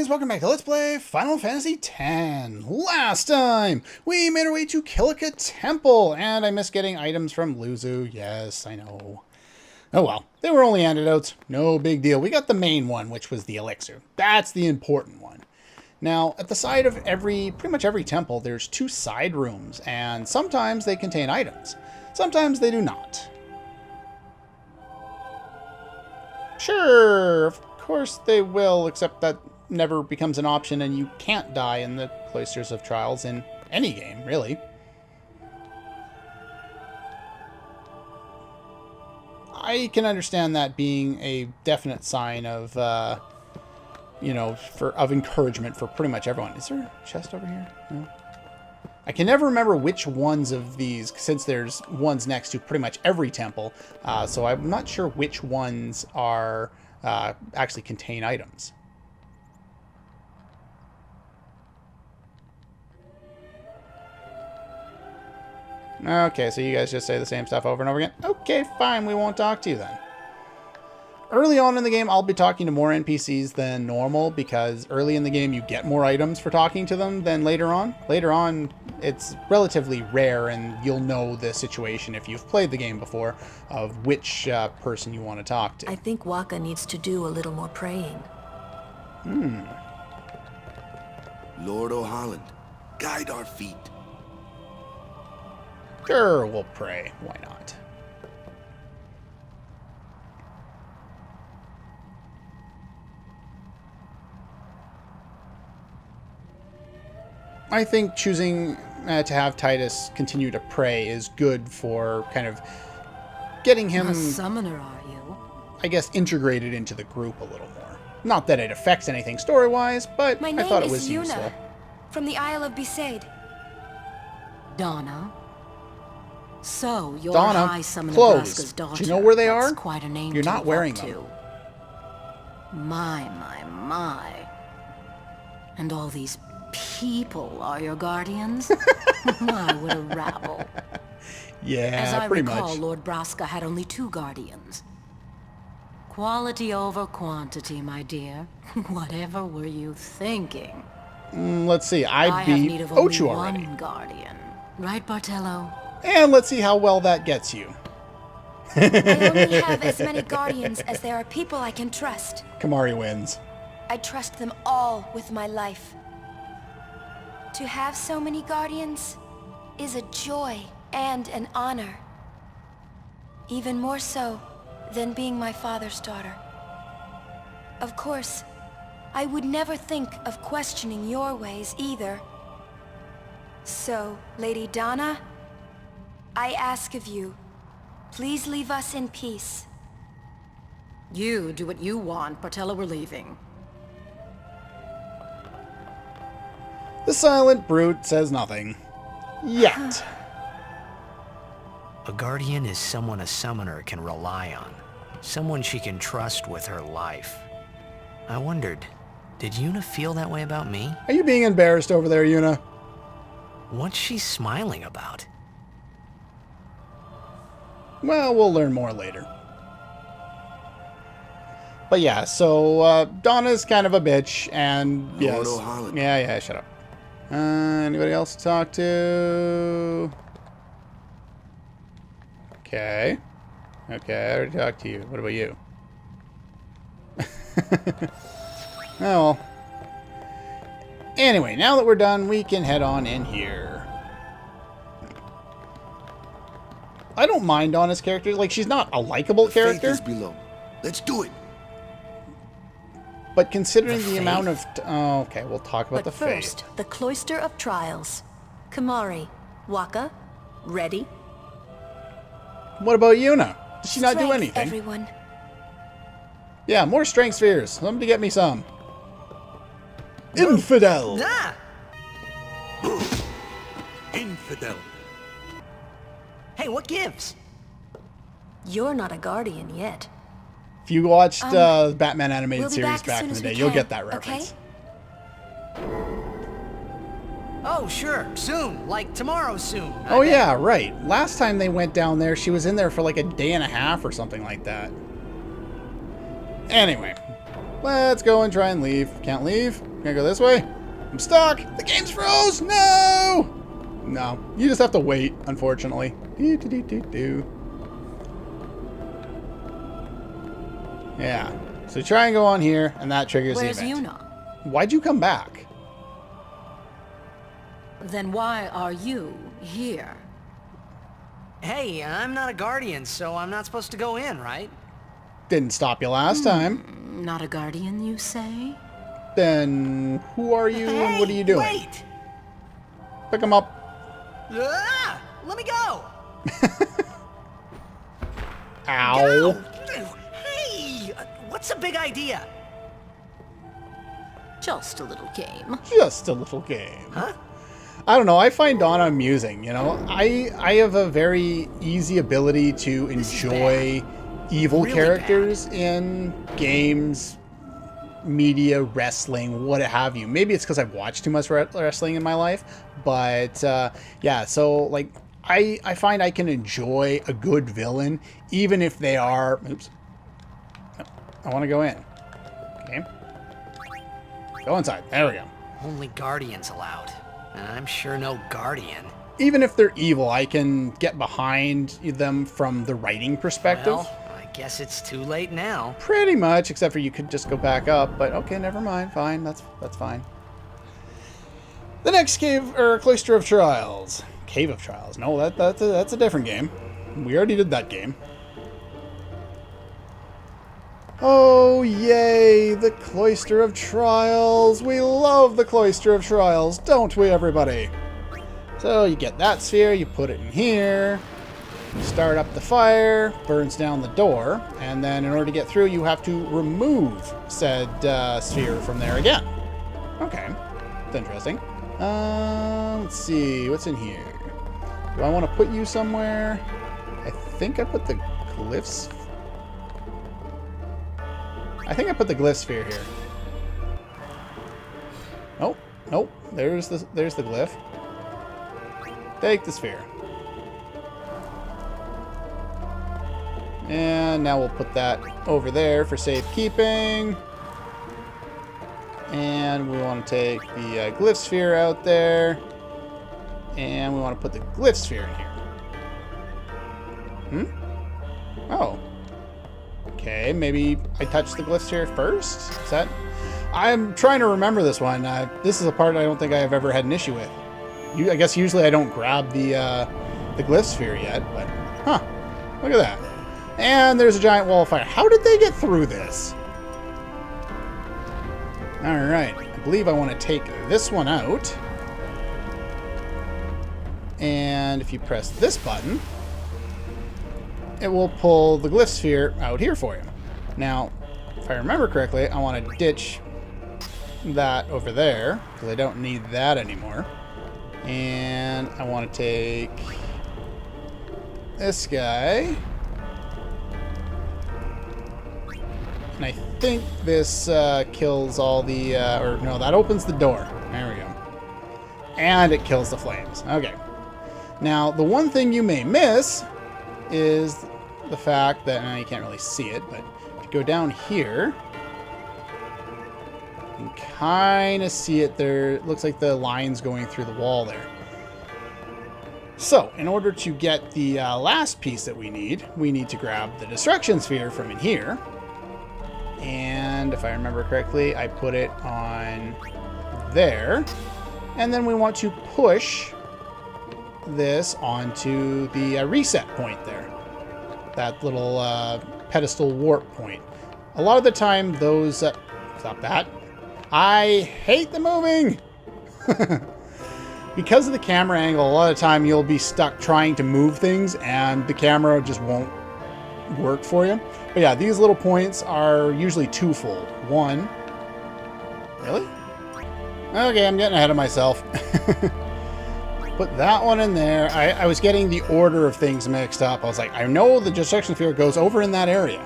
guys, welcome back to Let's Play Final Fantasy X. Last time, we made our way to Kilika Temple, and I missed getting items from Luzu. Yes, I know. Oh well, they were only antidotes. No big deal. We got the main one, which was the elixir. That's the important one. Now, at the side of pretty much every temple, there's two side rooms, and sometimes they contain items. Sometimes they do not. Sure, of course they will, except that never becomes an option and you can't die in the Cloisters of Trials in any game, really. I can understand that being a definite sign of, you know, of encouragement for pretty much everyone. Is there a chest over here? No? I can never remember which ones of these, since there's ones next to pretty much every temple, so I'm not sure which ones are actually contain items. Okay, so you guys just say the same stuff over and over again? Okay, fine, we won't talk to you then. Early on in the game, I'll be talking to more NPCs than normal, because early in the game you get more items for talking to them than later on. Later on, it's relatively rare, and you'll know the situation if you've played the game before, of which person you want to talk to. I think Wakka needs to do a little more praying. Lord O'Holland, guide our feet. Sure, we'll pray. Why not? I think choosing to have Titus continue to pray is good for kind of getting him, A summoner, are you? I guess, integrated into the group a little more. Not that it affects anything story-wise, but I thought it was useful. My name is Yuna, from the Isle of Besaid. Donna. So, you're Donna, High Summoner clothes. Braska's daughter. Do you know where they That's are? Quite a name You're to not live wearing up them. to. My. And all these people are your guardians? My, what a rabble. Yeah, As I pretty recall, much. Lord Braska had only 2 guardians. Quality over quantity, my dear. Whatever were you thinking? Let's see, I I have beat need of only Ochu already. one guardian. Right, Barthello? And let's see how well that gets you. I only have as many guardians as there are people I can trust. Kamari wins. I trust them all with my life. To have so many guardians is a joy and an honor. Even more so than being my father's daughter. Of course, I would never think of questioning your ways either. So, Lady Donna, I ask of you, please leave us in peace. You do what you want, Barthello, we're leaving. The silent brute says nothing. Yet. A guardian is someone a summoner can rely on. Someone she can trust with her life. I wondered, did Yuna feel that way about me? Are you being embarrassed over there, Yuna? What's she smiling about? Well, we'll learn more later. But yeah, so Donna's kind of a bitch, and Lord yes. O'Holland. Yeah, shut up. Anybody else to talk to? Okay, I already talked to you. What about you? Oh well. Anyway, now that we're done, we can head on in here. I don't mind Donna's character. Like, she's not a likable Faith character. is below. Let's do it. But considering The the amount of... Oh, okay, we'll talk about But the fate. first, the Cloister of Trials. Kamari, Wakka, ready? What about Yuna? Does she not do Strength, anything? everyone. Yeah, more strength spheres. Somebody get me some. Infidel! Ah! Infidel. Hey, what gives? You're not a guardian yet. If you watched Batman animated we'll be series back as back soon in the as day, we you'll can, get that okay? reference. Oh, sure, soon. Like tomorrow soon. Oh yeah, right. Last time they went down there, she was in there for like a day and a half or something like that. Anyway, Let's go and try and leave. Can't leave. Can't go this way. I'm stuck. The game's froze. No! No. You just have to wait, unfortunately. Yeah. So try and go on here, and that triggers Where's the event. Yuna? Why'd you come back? Then why are you here? Hey, I'm not a guardian, so I'm not supposed to go in, right? Didn't stop you last time. Not a guardian, you say? Then who are you and what are you doing? Wait! Pick him up. Ah, let me go! Ow. Hey! What's the big idea? Just a little game. Just a little game. Huh? I don't know. I find Donna amusing. You know, I have a very easy ability to enjoy evil Really characters in games, media, wrestling, what have you. Maybe it's because I've watched too much wrestling in my life, but yeah. So like, I find I can enjoy a good villain, even if they are. Oops. I want to go in. Okay. Go inside. There we go. Only guardians allowed. And I'm sure no guardian. Even if they're evil, I can get behind them from the writing perspective. Well, I guess it's too late now. Pretty much, except for you could just go back up. But okay, never mind. Fine, that's fine. The next Cloister of Trials. Cave of Trials. No, that's a different game. We already did that game. Oh, yay, the Cloister of Trials. We love the Cloister of Trials, don't we, everybody? So you get that sphere, you put it in here, you start up the fire, burns down the door, and then in order to get through, you have to remove said sphere from there again. Okay, that's interesting. Let's see, what's in here? Do I want to put you somewhere? I think I put the glyphs. I think I put the glyph sphere here. Nope, nope. There's the glyph. Take the sphere. And now we'll put that over there for safekeeping. And we want to take the glyph sphere out there. And we want to put the glyph sphere in here. Oh. Okay, maybe I touch the glyphs here first? Is that... I'm trying to remember this one. This is a part I don't think I have ever had an issue with. I guess usually I don't grab the glyph sphere yet, but... Huh. Look at that. And there's a giant wall of fire. How did they get through this? Alright. I believe I want to take this one out. And if you press this button... it will pull the glyph sphere out here for you. Now, if I remember correctly, I want to ditch that over there, because I don't need that anymore. And I want to take this guy. And I think this kills all the... or no, that opens the door. There we go. And it kills the flames. Okay. Now, the one thing you may miss is the fact that, you can't really see it, but if you go down here, you can kind of see it there. It looks like the lines going through the wall there. So, in order to get the last piece that we need to grab the destruction sphere from in here. And if I remember correctly, I put it on there. And then we want to push this onto the reset point there. That little pedestal warp point. A lot of the time those... stop that. I hate the moving! Because of the camera angle, a lot of the time you'll be stuck trying to move things and the camera just won't work for you. But yeah, these little points are usually twofold. One... Really? Okay, I'm getting ahead of myself. Put that one in there. I was getting the order of things mixed up. I was like, I know the destruction sphere goes over in that area.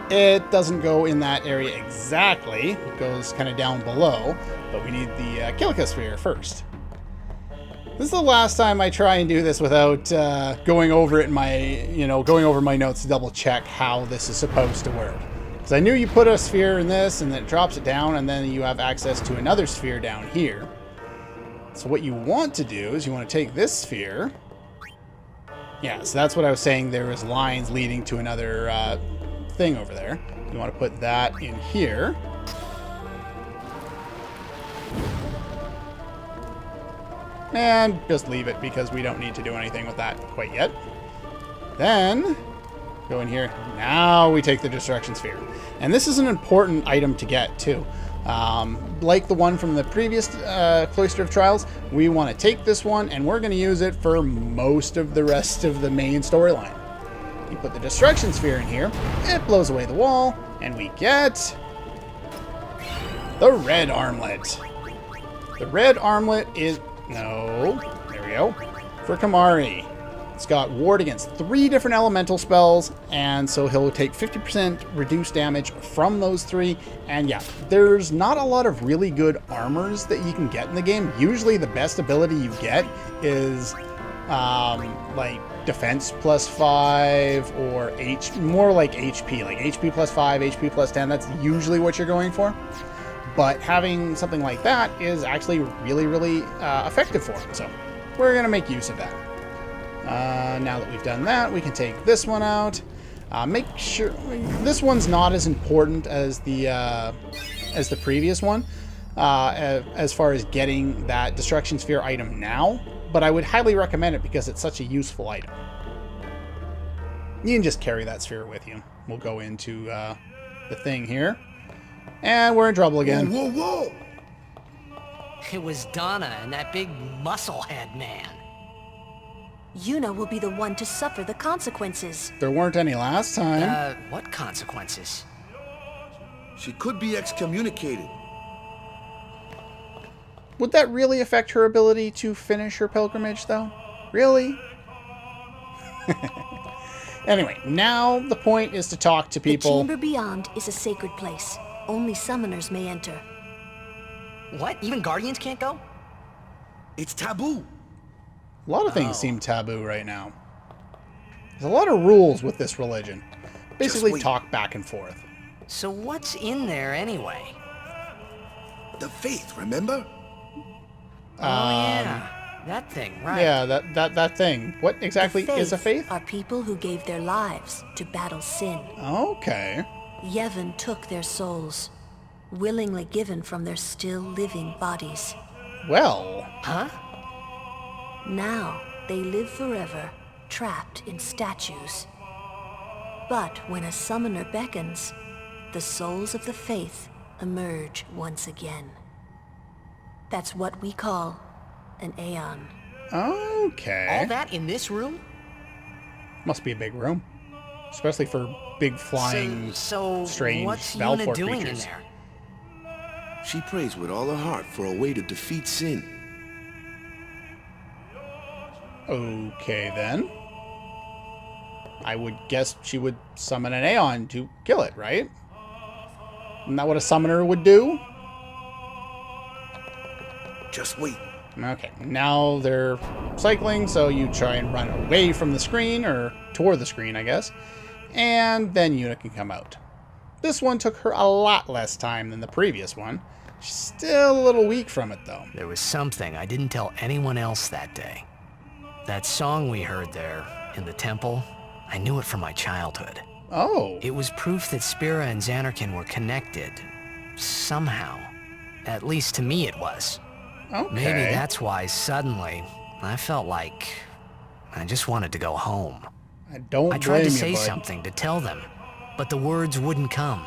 It doesn't go in that area exactly. It goes kind of down below. But we need the Kilika sphere first. This is the last time I try and do this without going over it in my, going over my notes to double check how this is supposed to work. Because I knew you put a sphere in this, and then it drops it down, and then you have access to another sphere down here. So what you want to do is you want to take this sphere. Yeah, so that's what I was saying. There was lines leading to another thing over there. You want to put that in here. And just leave it because we don't need to do anything with that quite yet. Then go in here. Now we take the destruction sphere. And this is an important item to get too. Like the one from the previous Cloister of Trials, we want to take this one and we're going to use it for most of the rest of the main storyline. You put the destruction sphere in here, it blows away the wall, and we get the red armlet. The red armlet is... No. There we go. For Kamari. It's got ward against 3 different elemental spells, and so he'll take 50% reduced damage from those 3. And yeah, there's not a lot of really good armors that you can get in the game. Usually the best ability you get is like defense plus 5 or more like HP. Like HP plus 5, HP plus 10. That's usually what you're going for. But having something like that is actually really, really effective for him. So we're going to make use of that. Now that we've done that, we can take this one out. Make sure this one's not as important as the previous one as far as getting that destruction sphere item now. But I would highly recommend it because it's such a useful item. You can just carry that sphere with you. We'll go into the thing here. And we're in trouble again. Whoa, whoa, whoa! It was Donna and that big musclehead man. Yuna will be the one to suffer the consequences. There weren't any last time. What consequences? She could be excommunicated. Would that really affect her ability to finish her pilgrimage, though? Really? Anyway, now the point is to talk to people. The chamber beyond is a sacred place. Only summoners may enter. What? Even Guardians can't go? It's taboo. A lot of things seem taboo right now. There's a lot of rules with this religion. Basically wait. talk back and forth. So what's in there anyway? The faith, remember? Oh yeah, that thing, right? Yeah, that thing. What exactly The is a faith? are people who gave their lives to battle sin. Okay. Yevon took their souls, willingly given from their still living bodies. Well. Huh? Now they live forever, trapped in statues. But when a summoner beckons, the souls of the faith emerge once again. That's what we call an aeon. Okay. All that in this room? Must be a big room. Especially for big flying, strange what's Balfour Yuna doing creatures. in there? She prays with all her heart for a way to defeat sin. Okay, then. I would guess she would summon an Aeon to kill it, right? Isn't that what a summoner would do? Just wait. Okay, now they're cycling, so you try and run away from the screen, or toward the screen, I guess. And then Yuna can come out. This one took her a lot less time than the previous one. She's still a little weak from it, though. There was something I didn't tell anyone else that day. That song we heard there, in the temple, I knew it from my childhood. Oh. It was proof that Spira and Xanarkin were connected. Somehow. At least to me it was. Okay. Maybe that's why suddenly, I felt like I just wanted to go home. I don't I tried blame to you, say bud. something to tell them, but the words wouldn't come.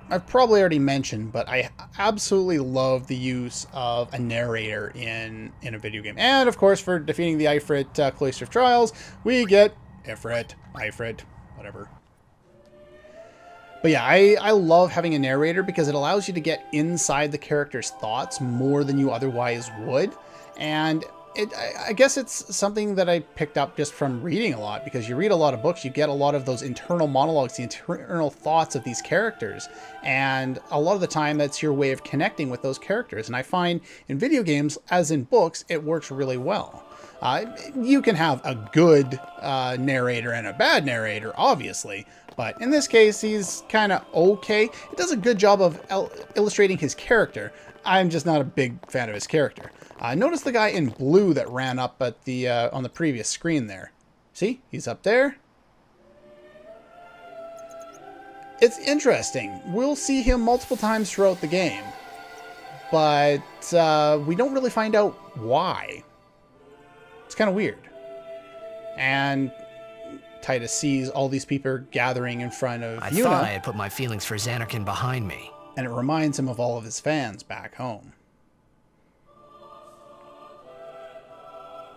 I've probably already mentioned, but I absolutely love the use of a narrator in a video game. And, of course, for defeating the Ifrit Cloister of Trials, we get Ifrit, whatever. But yeah, I love having a narrator because it allows you to get inside the character's thoughts more than you otherwise would. And I guess it's something that I picked up just from reading a lot, because you read a lot of books, you get a lot of those internal monologues, the internal thoughts of these characters. And a lot of the time, that's your way of connecting with those characters. And I find in video games, as in books, it works really well. You can have a good narrator and a bad narrator, obviously, but in this case, he's kind of okay. It does a good job of illustrating his character. I'm just not a big fan of his character. Notice the guy in blue that ran up at the on the previous screen there. See? He's up there. It's interesting. We'll see him multiple times throughout the game, but we don't really find out why. It's kind of weird. And Titus sees all these people gathering in front of I Yuna, thought I had put my feelings for Xanarkin behind me. and it reminds him of all of his fans back home.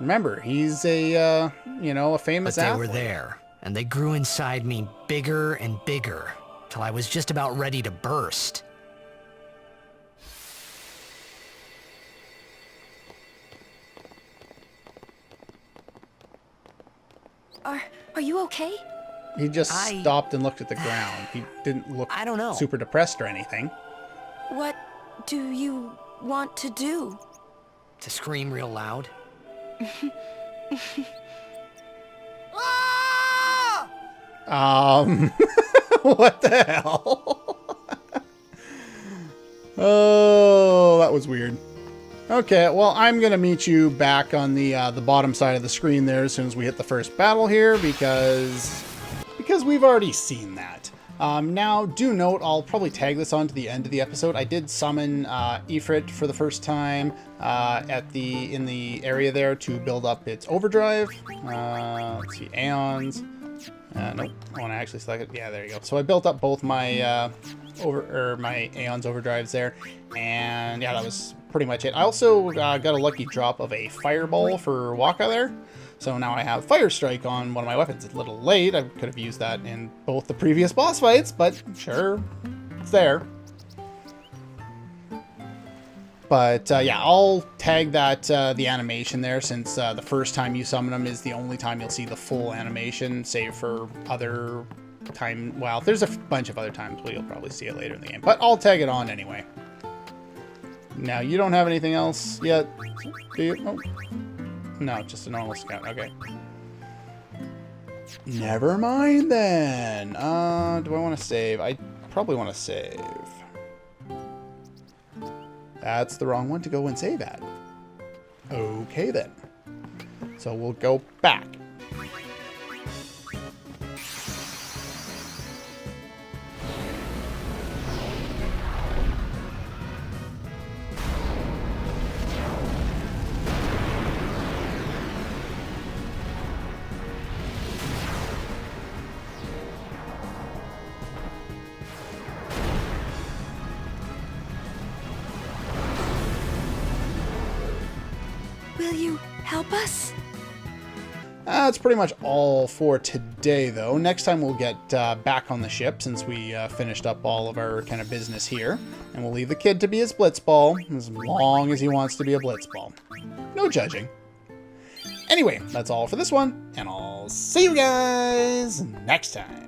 Remember, he's a, you know, a famous But they athlete. were there, and they grew inside me bigger and bigger, till I was just about ready to burst. Are you okay? He just stopped and looked at the ground. He didn't look I don't know. super depressed or anything. What do you want to do? To scream real loud. What the hell? Oh, that was weird. Okay, well, I'm gonna meet you back on the bottom side of the screen there as soon as we hit the first battle here, because we've already seen that. Now, do note, I'll probably tag this on to the end of the episode. I did summon Ifrit for the first time in the area there to build up its overdrive. Let's see, aeons. Nope, I want to actually select it. Yeah, there you go. So I built up both my my aeons overdrives there, and yeah, that was pretty much it. I also got a lucky drop of a fireball for Waka there. So now I have Fire Strike on one of my weapons. It's a little late. I could have used that in both the previous boss fights, but sure, it's there. But yeah, I'll tag that the animation there, since the first time you summon them is the only time you'll see the full animation, save for other time. Well, there's a bunch of other times where you'll probably see it later in the game, but I'll tag it on anyway. Now, you don't have anything else yet, do you? Oh. No, just a normal scout. Okay. Never mind then. Do I want to save? I probably want to save. That's the wrong one to go and save at. Okay then. So we'll go back. Will you help us? That's pretty much all for today, though. Next time we'll get back on the ship, since we finished up all of our kind of business here. And we'll leave the kid to be his blitzball, as long as he wants to be a blitzball. No judging. Anyway, that's all for this one, and I'll see you guys next time.